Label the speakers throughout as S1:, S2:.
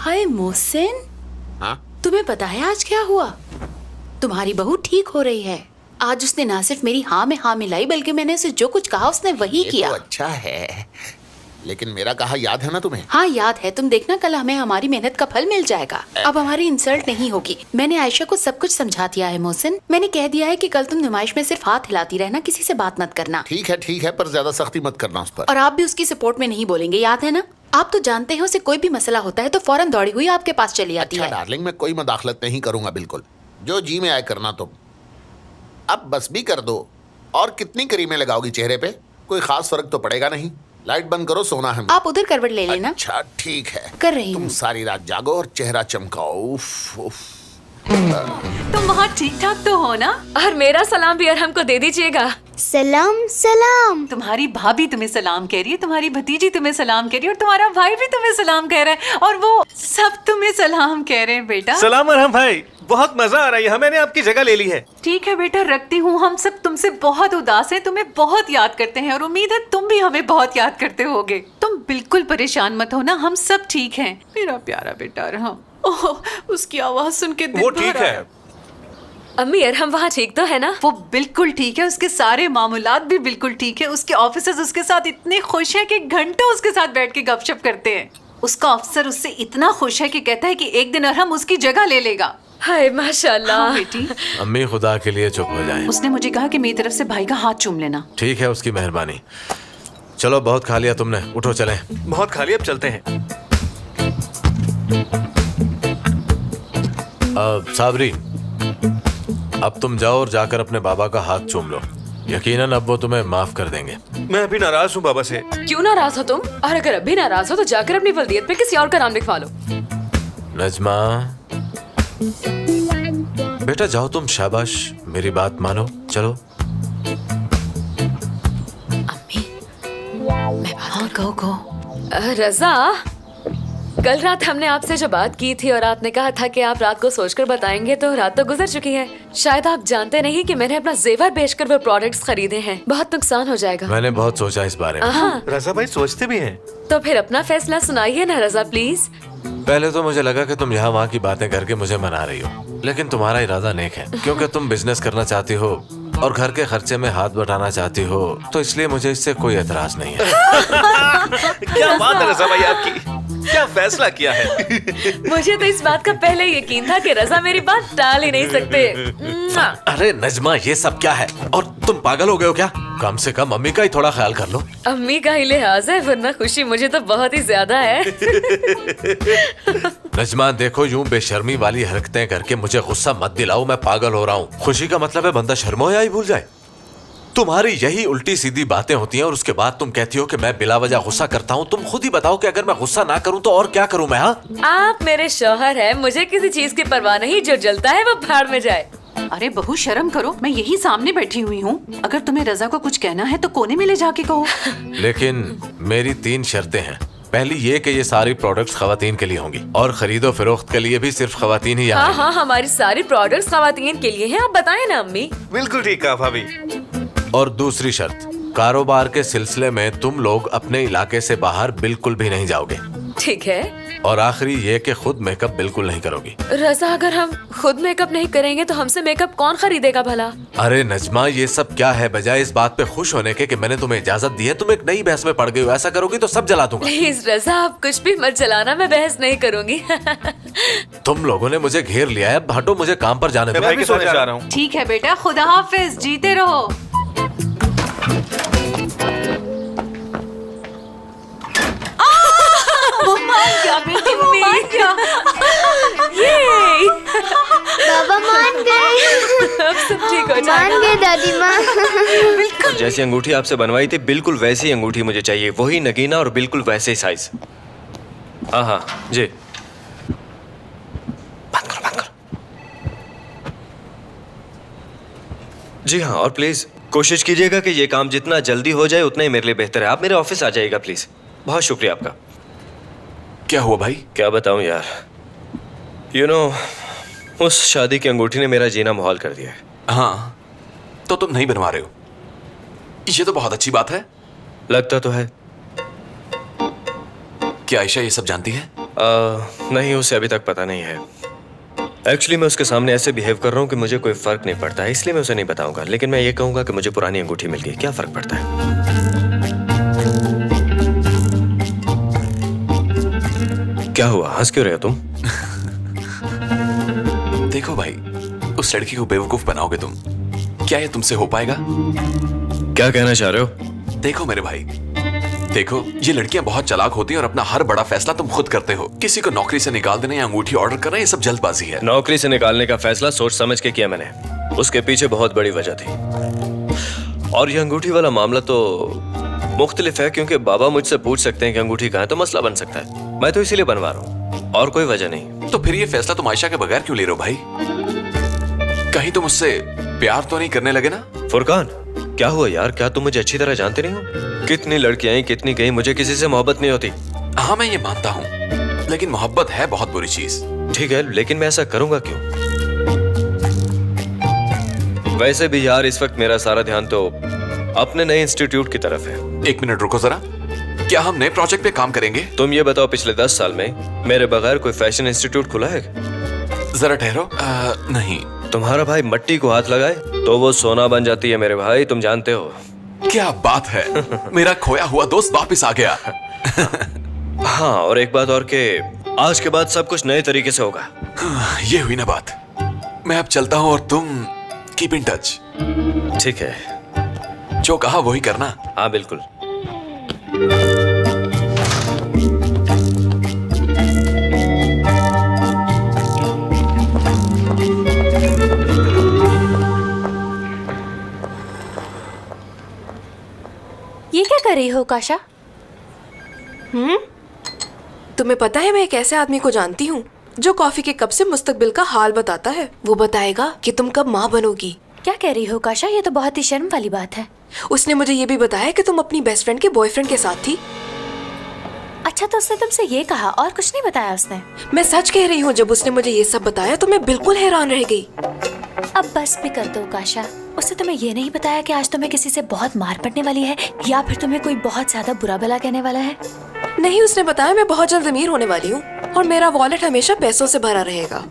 S1: हाय मोहसिन,
S2: हाँ?
S1: तुम्हें पता है आज क्या हुआ? तुम्हारी बहू ठीक हो रही है। आज उसने ना सिर्फ मेरी हाँ में हाँ मिलाई, बल्कि मैंने उसे जो कुछ कहा उसने वही किया।
S2: तो अच्छा है, लेकिन मेरा कहा याद है ना तुम्हें?
S1: हाँ याद है, तुम देखना कल हमें हमारी मेहनत का फल मिल जाएगा। अब हमारी इंसल्ट नहीं होगी। मैंने आयशा को सब कुछ समझा दिया है मोहसिन। मैंने कह दिया है कि कल तुम नुमाइश में सिर्फ हाथ हिलाती रहना, किसी से बात मत करना।
S2: ठीक है, पर ज्यादा सख्ती मत करना उस पर।
S1: और आप भी उसकी सपोर्ट में नहीं बोलेंगे, याद है ना? आप तो जानते हैं उसे कोई भी मसला होता है तो फौरन दौड़ी हुई आपके पास चली आती
S2: अच्छा
S1: है।
S2: डार्लिंग, मैं कोई मदाखलत नहीं करूंगा, बिल्कुल जो जी में आए करना तुम। अब बस भी कर दो। और कितनी क्रीमें लगाओगी चेहरे पे? कोई खास फर्क तो पड़ेगा नहीं। लाइट बंद करो, सोना है।
S1: आप उधर करवट ले लेना।
S2: अच्छा ठीक है,
S1: कर रही
S2: तुम
S1: हूँ।
S2: सारी रात जागो और चेहरा चमकाओ। उफ, उफ।
S3: तुम वहाँ ठीक ठाक तो हो ना?
S4: और मेरा सलाम भी अरहम को दे दीजिएगा।
S5: सलाम सलाम।
S3: तुम्हारी भाभी तुम्हें सलाम कह रही है, तुम्हारी भतीजी तुम्हें सलाम कह रही है, और तुम्हारा भाई भी तुम्हें सलाम कह रहा है, और वो सब तुम्हें सलाम कह रहे हैं बेटा।
S6: सलाम अरहम भाई, बहुत मजा आ रहा है। मैंने आपकी जगह ले ली है।
S3: ठीक है बेटा, रखती हूँ। हम सब तुमसे बहुत उदास हैं, तुम्हें बहुत याद करते हैं, और उम्मीद है तुम भी हमें बहुत याद करते होगे। तुम बिल्कुल परेशान मत हो ना, हम सब ठीक हैं। मेरा प्यारा बेटा अरहम। ओह, उसकी आवाज सुन के दिल
S6: वो
S3: भर
S6: ठीक
S3: आया।
S6: है।
S4: अम्मी अरहम वहाँ ठीक तो है ना?
S3: वो बिल्कुल ठीक है, उसके सारे मामूलात भी बिल्कुल ठीक है। उसके ऑफिसर्स उसके साथ इतने खुश हैं कि घंटों उसके साथ बैठ के गपशप करते हैं। उसका अफसर उससे इतना खुश है कि कहता है कि एक दिन अरहम उसकी जगह ले लेगा।
S4: हाय माशाल्लाह।
S3: हाँ बेटी,
S7: अम्मी खुदा के लिए चुप हो जाएं।
S3: उसने मुझे कहा कि मेरी तरफ से भाई का हाथ चूम लेना।
S7: ठीक है, उसकी मेहरबानी। चलो बहुत खा लिया तुमने, उठो चलें।
S6: बहुत खा लिया, अब चलते हैं।
S7: साबरी, अब तुम जाओ और जाकर अपने बाबा का हाथ चूम लो। यकीनन अब वो तुम्हें माफ कर देंगे।
S6: मैं अभी नाराज हूँ बाबा से।
S4: क्यों नाराज हो तुम? और अगर अभी नाराज हो तो जाकर अपनी वल्दियत पे किसी और का नाम लिखवा लो।
S7: नजमा बेटा जाओ तुम, शाबाश, मेरी बात मानो, चलो।
S1: अम्मी, मैं
S3: हाँ कहो।
S4: रजा, कल रात हमने आपसे जो बात की थी और आपने कहा था कि आप रात को सोचकर बताएंगे, तो रात तो गुजर चुकी है। शायद आप जानते नहीं कि मैंने अपना जेवर बेचकर वो प्रोडक्ट्स खरीदे हैं। बहुत नुकसान हो जाएगा।
S7: मैंने बहुत सोचा इस बारे में।
S4: हाँ,
S6: रजा भाई सोचते भी हैं।
S4: तो फिर अपना फैसला सुनाइए ना रजा प्लीज।
S7: पहले तो मुझे लगा कि तुम यहाँ वहाँ की बातें करके मुझे मना रही हो, लेकिन तुम्हारा इरादा नेक है, क्योंकि तुम बिजनेस करना चाहती हो और घर के खर्चे में हाथ बटाना चाहती हो, तो इसलिए मुझे इससे कोई एतराज नहीं है।
S6: क्या बात है रजा भाई आपकी, क्या फैसला किया है।
S4: मुझे तो इस बात का पहले यकीन था कि रजा मेरी बात टाल ही नहीं सकते।
S7: अरे नजमा, ये सब क्या है? और तुम पागल हो गए हो क्या? कम से कम मम्मी का ही थोड़ा ख्याल कर लो।
S4: अम्मी का ही लिहाज है, वरना खुशी मुझे तो बहुत ही ज्यादा है।
S7: नजमा देखो, यूं बेशर्मी वाली हरकतें करके मुझे गुस्सा मत दिलाओ, मैं पागल हो रहा हूँ। खुशी का मतलब है बंदा शर्मो या ही भूल जाए। तुम्हारी यही उल्टी सीधी बातें होती हैं और उसके बाद तुम कहती हो कि मैं बिला वजह गुस्सा करता हूँ। तुम खुद ही बताओ कि अगर मैं गुस्सा ना करूँ तो और क्या करूँ मैं? हाँ,
S4: आप मेरे शौहर हैं, मुझे किसी चीज की परवाह नहीं। जो जलता है वो भाड़ में जाए।
S3: अरे बहू शर्म करो, मैं यही सामने बैठी हुई हूँ। अगर तुम्हें रजा को कुछ कहना है तो कोने में ले जाके कहो।
S7: लेकिन मेरी 3 शर्तें हैं। पहली ये कि ये सारी प्रोडक्ट्स खवातीन के लिए होंगी और खरीदो फरोख्त के लिए भी सिर्फ खवातीन ही
S4: हाँ
S7: यहाँ
S4: हाँ, हमारी सारी प्रोडक्ट्स खवातीन के लिए हैं। आप बताएं ना अम्मी।
S6: बिल्कुल ठीक कहा भाभी।
S7: और दूसरी शर्त, कारोबार के सिलसिले में तुम लोग अपने इलाके से बाहर बिल्कुल भी नहीं जाओगे।
S4: ठीक है।
S7: और आखिरी ये कि खुद मेकअप बिल्कुल नहीं करोगी।
S4: रजा, अगर हम खुद मेकअप नहीं करेंगे तो हमसे मेकअप कौन खरीदेगा भला?
S7: अरे नजमा, ये सब क्या है? बजाय इस बात पे खुश होने के कि मैंने तुम्हें इजाजत दी है, तुम एक नई बहस में पड़ गई हो। ऐसा करोगी तो सब जला दूंगा।
S4: प्लीज रजा, आप कुछ भी मत जलाना, मैं बहस नहीं करूंगी।
S7: तुम लोगों ने मुझे घेर लिया है, अब हटो, मुझे काम पर जाने
S6: मैं
S7: दो।
S6: भाई के साथ जा रहा हूँ।
S3: ठीक है बेटा, खुदा हाफिज, जीते रहो।
S4: ये
S5: बाबा मान गए।
S4: अब सब ठीक हो
S5: मान
S4: जाएगा।
S5: गए दादी माँ।
S8: जैसी अंगूठी आपसे बनवाई थी बिल्कुल वैसी ही अंगूठी मुझे चाहिए, वही नगीना और बिल्कुल वैसे ही साइज। हाँ हाँ जी, बंद करो बंद करो। जी हाँ, और प्लीज कोशिश कीजिएगा कि ये काम जितना जल्दी हो जाए उतना ही मेरे लिए बेहतर है। आप मेरे ऑफिस आ जाइएगा प्लीज। बहुत शुक्रिया आपका।
S7: क्या हुआ भाई?
S8: क्या बताऊं यार, यू नो, उस शादी की अंगूठी ने मेरा जीना मुहाल कर दिया है।
S9: हाँ, तो तुम नहीं बनवा रहे हो, ये तो बहुत अच्छी बात है।
S8: लगता तो है।
S9: क्या आयशा ये सब जानती है?
S8: नहीं, उसे अभी तक पता नहीं है। एक्चुअली मैं उसके सामने ऐसे बिहेव कर रहा हूँ कि मुझे कोई फर्क नहीं पड़ता है, इसलिए मैं उसे नहीं बताऊंगा। लेकिन मैं ये कहूंगा कि मुझे पुरानी अंगूठी मिल गई, क्या फर्क पड़ता है। क्या हुआ, हंस क्यों रहे हो तुम?
S9: देखो भाई, उस लड़की को बेवकूफ बनाओगे तुम, क्या ये तुमसे हो पाएगा?
S8: क्या कहना चाह रहे हो?
S9: देखो मेरे भाई, देखो ये लड़कियां बहुत चालाक होती हैं और अपना हर बड़ा फैसला तुम खुद करते हो। किसी को नौकरी से निकाल देना या अंगूठी ऑर्डर करना, ये सब जल्दबाजी है।
S8: नौकरी से निकालने का फैसला सोच समझ के किया मैंने, उसके पीछे बहुत बड़ी वजह थी। और ये अंगूठी वाला मामला तो मुख्तलिफ है, क्योंकि बाबा मुझसे पूछ सकते हैं कि अंगूठी कहाँ है, तो मसला बन सकता है। मैं तो इसीलिए बनवा रहा हूँ, और कोई वजह नहीं।
S9: तो फिर ये फैसला तुम आयशा के बगैर क्यों ले रहे हो भाई? कहीं तुम उससे प्यार तो नहीं करने लगे ना?
S8: फुरकान, क्या हुआ यार? क्या तुम मुझे अच्छी तरह जानते नहीं हो? कितनी लड़कियां आई, कितनी गई, मुझे किसी से मोहब्बत नहीं होती।
S9: हाँ मैं ये मानता हूँ, लेकिन मोहब्बत है बहुत बुरी चीज।
S8: ठीक है, लेकिन मैं ऐसा करूंगा क्यों? वैसे भी यार इस वक्त मेरा सारा ध्यान तो अपने नए इंस्टीट्यूट की तरफ है।
S9: एक मिनट रुको जरा, क्या हम नए प्रोजेक्ट पे काम करेंगे?
S8: तुम ये बताओ, पिछले 10 साल में मेरे बगैर कोई फैशन इंस्टीट्यूट खुला है?
S9: जरा ठहरो। नहीं।
S8: तुम्हारा भाई मट्टी को हाथ लगाए तो वो सोना बन जाती है मेरे भाई, तुम जानते हो।
S9: क्या बात है, मेरा खोया हुआ दोस्त वापस आ गया।
S8: हाँ, और एक बात और के आज के बाद सब कुछ नए तरीके से होगा।
S9: ये हुई ना बात। मैं अब चलता हूँ और तुम कीप इन टच।
S8: ठीक है,
S9: जो कहा वही करना।
S8: हाँ बिल्कुल।
S10: ये क्या कर रही हो काशा?
S11: तुम्हें पता है मैं एक ऐसे आदमी को जानती हूँ जो कॉफी के कप से मुस्तकबिल का हाल बताता है। वो बताएगा कि तुम कब माँ बनोगी।
S10: क्या कह रही हो काशा? ये तो बहुत ही शर्म वाली बात है।
S11: उसने मुझे ये भी बताया कि तुम अपनी बेस्ट फ्रेंड के बॉयफ्रेंड के साथ थी।
S10: अच्छा, तो उसने तुमसे ये कहा और कुछ नहीं बताया उसने?
S11: मैं सच कह रही हूँ, जब उसने मुझे ये सब बताया तो मैं बिल्कुल हैरान रह गई।
S10: अब बस भी कर दो काशा। उसने तुम्हें ये नहीं बताया कि आज तुम्हें किसी से बहुत मार पड़ने वाली है या फिर तुम्हें कोई बहुत ज्यादा बुरा भला कहने वाला है?
S11: नहीं, उसने बताया मैं बहुत जल्द अमीर होने वाली हूँ और मेरा वॉलेट हमेशा पैसों से भरा रहेगा।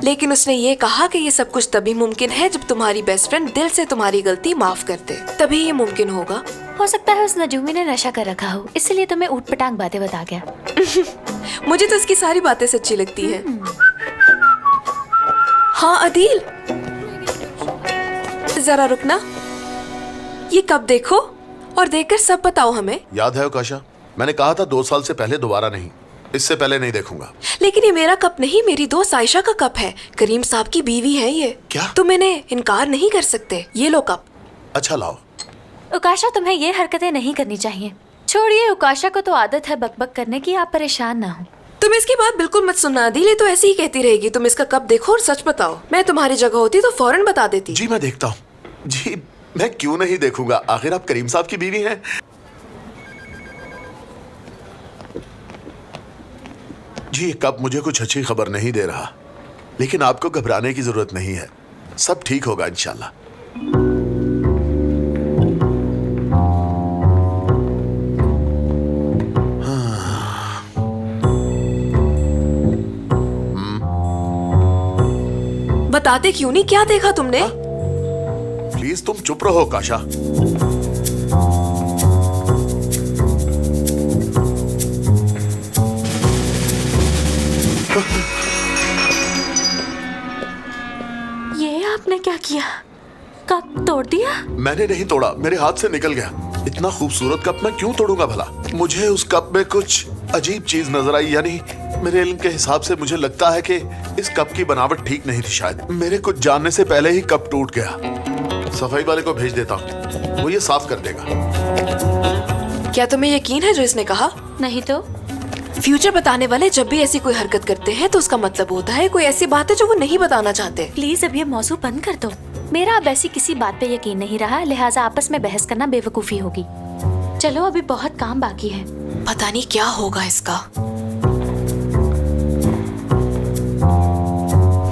S11: लेकिन उसने ये कहा कि ये सब कुछ तभी मुमकिन है जब तुम्हारी बेस्ट फ्रेंड दिल से तुम्हारी गलती माफ कर दे, तभी ये मुमकिन होगा।
S10: हो सकता है उस नजूमी ने नशा कर रखा हो, इसलिए तुम्हें ऊट पटांग बातें बता गया।
S11: मुझे तो उसकी सारी बातें सच्ची लगती है। हाँ अदील, जरा रुकना, ये कब देखो और देखकर सब बताओ हमें।
S2: याद है काशा, मैंने कहा था 2 साल से पहले दोबारा नहीं, इससे पहले नहीं देखूंगा।
S11: लेकिन ये मेरा कप नहीं, मेरी दोस्त आयशा का कप है। करीम साहब की बीवी है ये।
S2: क्या?
S11: तुम इन्हें इनकार नहीं कर सकते। ये लो कप।
S2: अच्छा लाओ।
S10: उकाशा, तुम्हें ये हरकतें नहीं करनी चाहिए। छोड़िए, उकाशा को तो आदत है बकबक करने की, आप परेशान ना हो।
S11: तुम इसकी बात बिल्कुल मत सुनना अदील, ये तो ऐसी ही कहती रहेगी। तुम इसका कप देखो और सच बताओ। मैं तुम्हारी जगह होती तो फौरन बता देती।
S2: जी मैं देखता हूँ। जी मैं क्यों नहीं देखूंगा, आखिर आप करीम साहब की बीवी हैं। जी ये कप मुझे कुछ अच्छी खबर नहीं दे रहा, लेकिन आपको घबराने की जरूरत नहीं है, सब ठीक होगा इंशाल्लाह।
S11: बताते क्यों नहीं, क्या देखा तुमने?
S2: प्लीज तुम चुप रहो काशा।
S10: ये आपने क्या किया? कप तोड़ दिया?
S2: मैंने नहीं तोड़ा, मेरे हाथ से निकल गया। इतना खूबसूरत कप मैं क्यों तोड़ूंगा भला? मुझे उस कप में कुछ अजीब चीज नजर आई, यानी मेरे इल्म के हिसाब से मुझे लगता है कि इस कप की बनावट ठीक नहीं थी। शायद मेरे कुछ जानने से पहले ही कप टूट गया। सफाई वाले को भेज देता हूँ, वो ये साफ कर देगा।
S11: क्या तुम्हें यकीन है जो इसने कहा?
S10: नहीं तो?
S11: फ्यूचर बताने वाले जब भी ऐसी कोई हरकत करते हैं तो उसका मतलब होता है कोई ऐसी बात है जो वो नहीं बताना चाहते।
S10: प्लीज अब ये मौजू बंद कर दो। मेरा अब ऐसी किसी बात पे यकीन नहीं रहा, लिहाजा आपस में बहस करना बेवकूफी होगी। चलो अभी बहुत काम बाकी है।
S11: पता नहीं क्या होगा इसका।